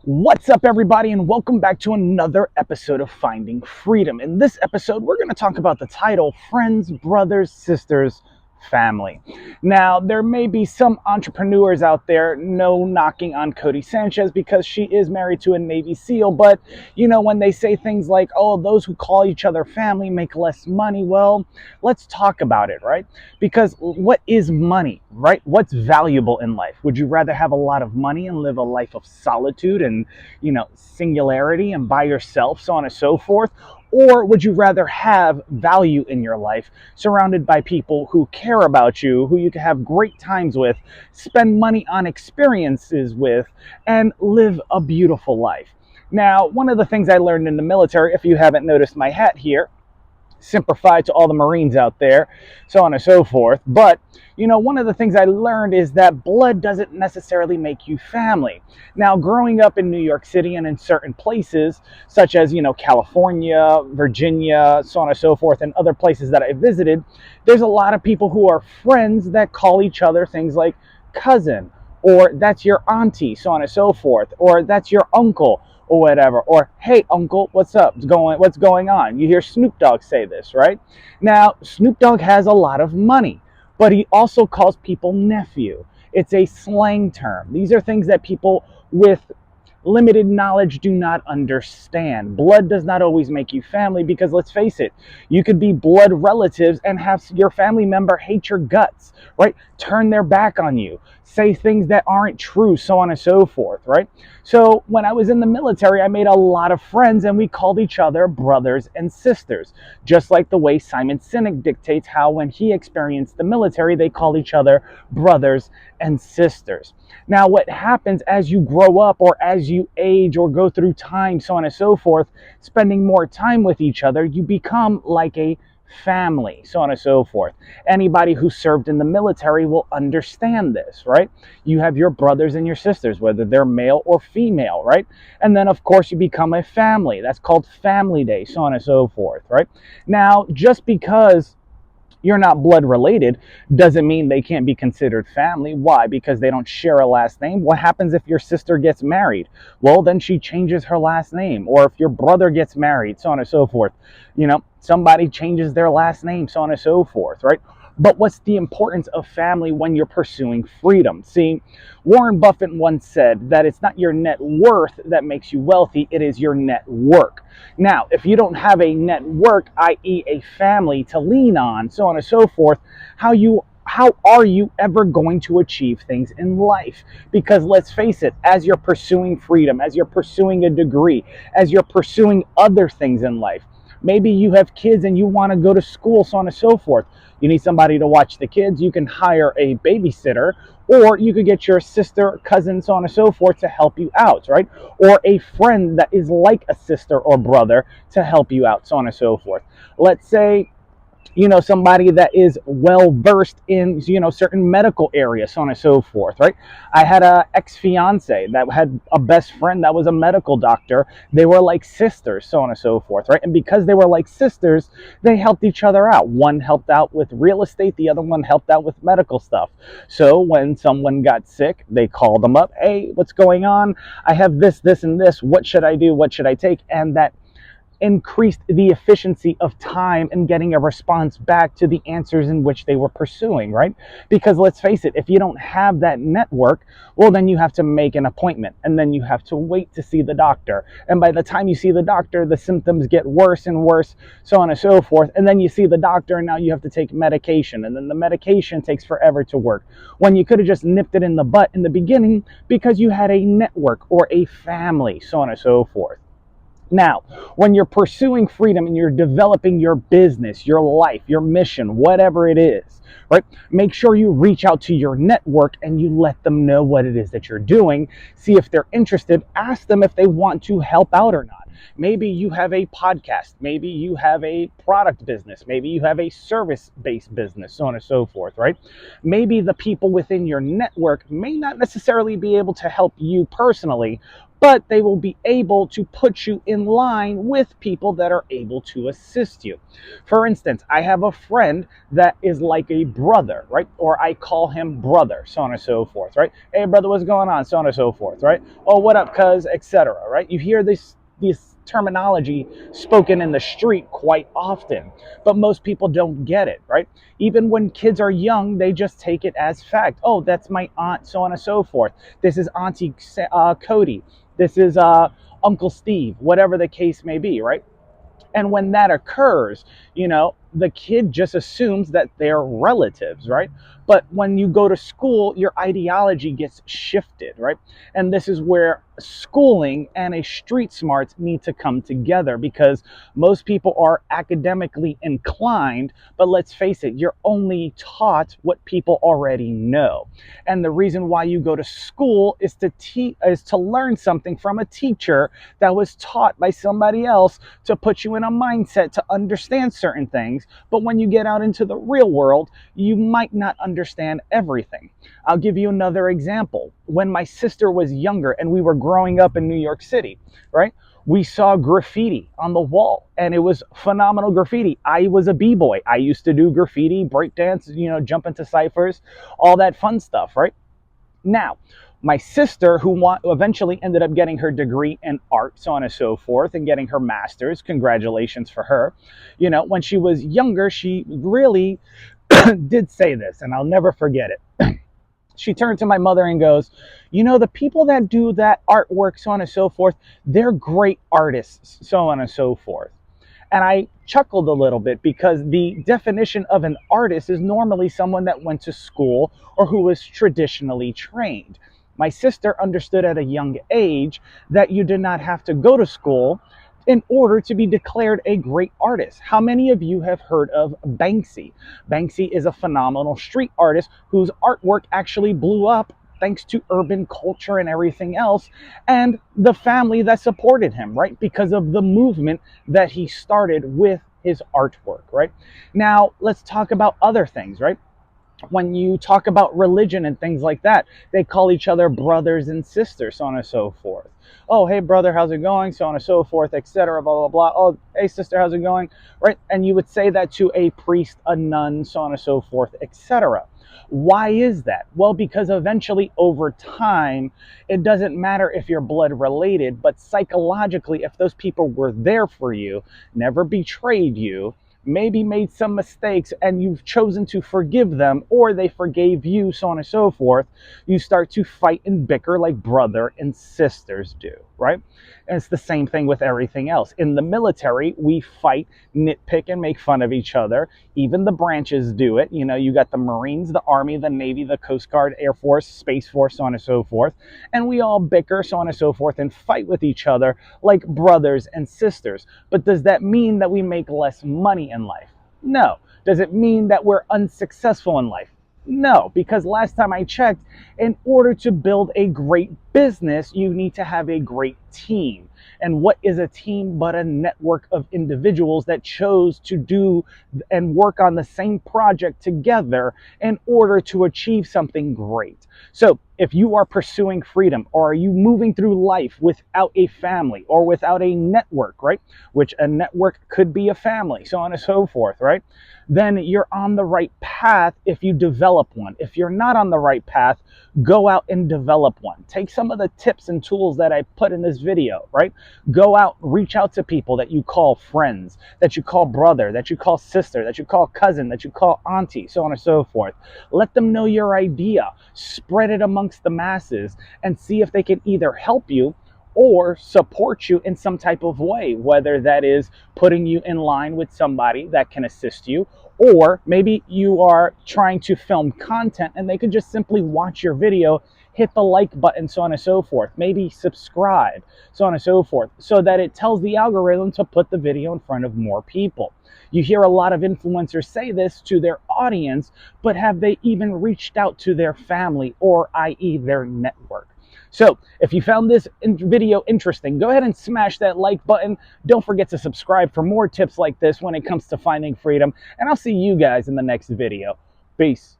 What's up, everybody, and welcome back to another episode of Finding Freedom. In this episode, we're going to talk about the title Friends, Brothers, Sisters, Family. Now, there may be some entrepreneurs out there, no knocking on Cody Sanchez because she is married to a Navy SEAL, but when they say things like, oh, those who call each other family make less money, well, let's talk about it, right? Because what is money, right? What's valuable in life? Would you rather have a lot of money and live a life of solitude and, singularity and by yourself, so on and so forth? Or would you rather have value in your life, surrounded by people who care about you, who you can have great times with, spend money on experiences with, and live a beautiful life? Now, one of the things I learned in the military, if you haven't noticed my hat here, simplified to all the Marines out there, so on and so forth. But, one of the things I learned is that blood doesn't necessarily make you family. Now, growing up in New York City and in certain places, such as, California, Virginia, so on and so forth, and other places that I visited, there's a lot of people who are friends that call each other things like cousin, or that's your auntie, so on and so forth, or that's your uncle, or whatever, or hey uncle, what's up, what's going on? You hear Snoop Dogg say this, right? Now, Snoop Dogg has a lot of money, but he also calls people nephew. It's a slang term. These are things that people with limited knowledge do not understand. Blood does not always make you family, because let's face it, you could be blood relatives and have your family member hate your guts, right? Turn their back on you, say things that aren't true, so on and so forth, right? So when I was in the military, I made a lot of friends and we called each other brothers and sisters, just like the way Simon Sinek dictates how when he experienced the military, they called each other brothers and sisters. Now, what happens as you grow up or as you age or go through time, so on and so forth, spending more time with each other, you become like a family, so on and so forth. Anybody who served in the military will understand this, right? You have your brothers and your sisters, whether they're male or female, right? And then, of course, you become a family. That's called family day, so on and so forth, right? Now, just because you're not blood related doesn't mean they can't be considered family. Why? Because they don't share a last name. What happens if your sister gets married? Well, then she changes her last name. Or if your brother gets married, so on and so forth. Somebody changes their last name, so on and so forth, right? But what's the importance of family when you're pursuing freedom? See, Warren Buffett once said that it's not your net worth that makes you wealthy, it is your network. Now, if you don't have a network, i.e. a family to lean on, so on and so forth, how are you ever going to achieve things in life? Because let's face it, as you're pursuing freedom, as you're pursuing a degree, as you're pursuing other things in life, maybe you have kids and you want to go to school, so on and so forth. You need somebody to watch the kids. You can hire a babysitter, or you could get your sister, cousin, so on and so forth to help you out, right? Or a friend that is like a sister or brother to help you out, so on and so forth. Let's say somebody that is well versed in, certain medical areas, so on and so forth, right? I had a ex-fiance that had a best friend that was a medical doctor. They were like sisters, so on and so forth, right? And because they were like sisters, they helped each other out. One helped out with real estate, the other one helped out with medical stuff. So when someone got sick, they called them up. Hey, what's going on? I have this, and this. What should I do? What should I take? And that increased the efficiency of time and getting a response back to the answers in which they were pursuing, right? Because let's face it, if you don't have that network, well, then you have to make an appointment and then you have to wait to see the doctor. And by the time you see the doctor, the symptoms get worse and worse, so on and so forth. And then you see the doctor and now you have to take medication, and then the medication takes forever to work, when you could have just nipped it in the butt in the beginning because you had a network or a family, so on and so forth. Now, when you're pursuing freedom and you're developing your business, your life, your mission, whatever it is, right? Make sure you reach out to your network and you let them know what it is that you're doing. See if they're interested. Ask them if they want to help out or not. Maybe you have a podcast. Maybe you have a product business. Maybe you have a service-based business, so on and so forth, right? Maybe the people within your network may not necessarily be able to help you personally, but they will be able to put you in line with people that are able to assist you. For instance, I have a friend that is like a brother, right? Or I call him brother, so on and so forth, right? Hey, brother, what's going on? So on and so forth, right? Oh, what up, cuz, etc., right? You hear this terminology spoken in the street quite often, but most people don't get it, right? Even when kids are young, they just take it as fact. Oh, that's my aunt, so on and so forth. This is Auntie Cody. This is Uncle Steve, whatever the case may be, right? And when that occurs, the kid just assumes that they're relatives, right? But when you go to school, your ideology gets shifted, right? And this is where schooling and a street smarts need to come together, because most people are academically inclined, but let's face it, you're only taught what people already know. And the reason why you go to school is to learn something from a teacher that was taught by somebody else, to put you in a mindset to understand certain things. But when you get out into the real world, you might not understand everything. I'll give you another example. When my sister was younger and we were growing up in New York City, right? We saw graffiti on the wall, and it was phenomenal graffiti. I was a b-boy. I used to do graffiti, breakdance, jump into ciphers, all that fun stuff, right? Now, my sister, who eventually ended up getting her degree in art, so on and so forth, and getting her master's, congratulations for her. When she was younger, she really did say this, and I'll never forget it. She turned to my mother and goes, the people that do that artwork, so on and so forth, they're great artists, so on and so forth. And I chuckled a little bit, because the definition of an artist is normally someone that went to school or who was traditionally trained. My sister understood at a young age that you did not have to go to school in order to be declared a great artist. How many of you have heard of Banksy? Banksy is a phenomenal street artist whose artwork actually blew up thanks to urban culture and everything else, and the family that supported him, right? Because of the movement that he started with his artwork, right? Now, let's talk about other things, right? When you talk about religion and things like that, they call each other brothers and sisters, so on and so forth. Oh, hey, brother, how's it going? So on and so forth, etc., blah, blah, blah. Oh, hey, sister, how's it going? Right? And you would say that to a priest, a nun, so on and so forth, etc. Why is that? Well, because eventually over time, it doesn't matter if you're blood related, but psychologically, if those people were there for you, never betrayed you, maybe made some mistakes, and you've chosen to forgive them, or they forgave you, so on and so forth, you start to fight and bicker like brother and sisters do, right? And it's the same thing with everything else. In the military, we fight, nitpick, and make fun of each other. Even the branches do it. You got the Marines, the Army, the Navy, the Coast Guard, Air Force, Space Force, so on and so forth. And we all bicker, so on and so forth, and fight with each other like brothers and sisters. But does that mean that we make less money in life? No. Does it mean that we're unsuccessful in life? No, because last time I checked, in order to build a great business, you need to have a great team. And what is a team but a network of individuals that chose to do and work on the same project together in order to achieve something great? So if you are pursuing freedom, or are you moving through life without a family or without a network, right? Which a network could be a family, so on and so forth, right? Then you're on the right path if you develop one. If you're not on the right path, go out and develop one. Take some of the tips and tools that I put in this video, right? Go out, reach out to people that you call friends, that you call brother, that you call sister, that you call cousin, that you call auntie, so on and so forth. Let them know your idea. Spread it amongst the masses and see if they can either help you or support you in some type of way, whether that is putting you in line with somebody that can assist you, or maybe you are trying to film content and they could just simply watch your video, hit the like button, so on and so forth, maybe subscribe, so on and so forth, so that it tells the algorithm to put the video in front of more people. You hear a lot of influencers say this to their audience, but have they even reached out to their family, or i.e. their network? So if you found this video interesting, go ahead and smash that like button. Don't forget to subscribe for more tips like this when it comes to finding freedom. And I'll see you guys in the next video. Peace.